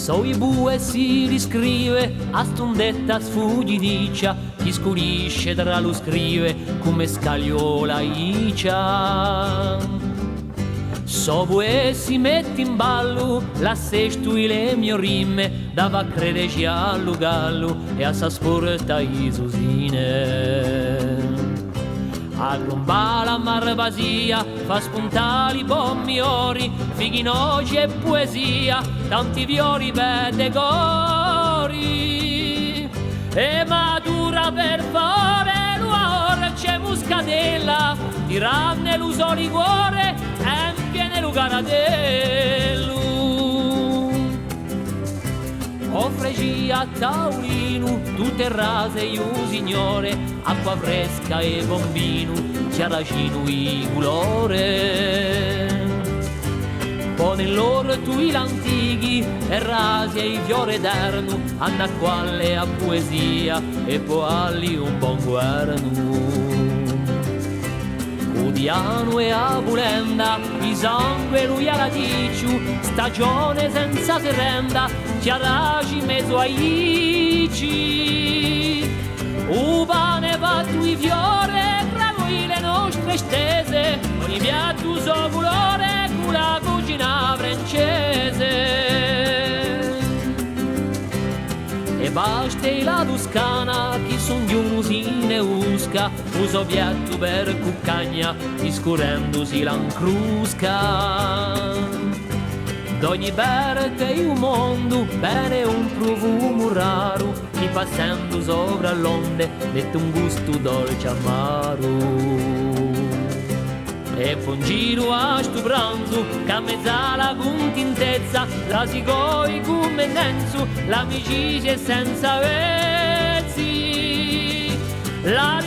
So i bue si riscrive a stondetta sfuggidiccia, chi scurisce tra lo scrive come scagliola icia. So bue si mette in ballo, la sestui le mie rimme, dava crederci allo gallo e a sa sporta isusine. A grombala marvasia fa spuntare i bommi ori, fighi noci e poesia, tanti violi vede gori. E madura per fare l'uore c'è muscatella, tiranne l'uso liguore e viene l'ugaradello. Offregi a taurino, tutte rase io signore, acqua fresca e bombino, ciaracino i colore. Pone loro tu i lantighi e rasi e i fiori d'erno, anna quale a poesia e poi un buon guerno. Udiano e abulenda, i sangue lui alla diciu, stagione senza serenda, ci araci mezzo ai ici. Pane va tu i fiore, tra noi le nostre stese, ogni piatto so colore, con la cucina francese. E basta la Toscana, chi son di uno si ne usca, uso piatto per cuccagna, discorrendosi l'ancrusca. D'ogni verde e un mondo, bene un profumo raro, chi passando sopra l'onde, mette un gusto dolce amaro. E buon giro a sto pranzo, che a mezz'ala con tintezza, la si coi come nenzo, l'amicizia è senza vezzi. La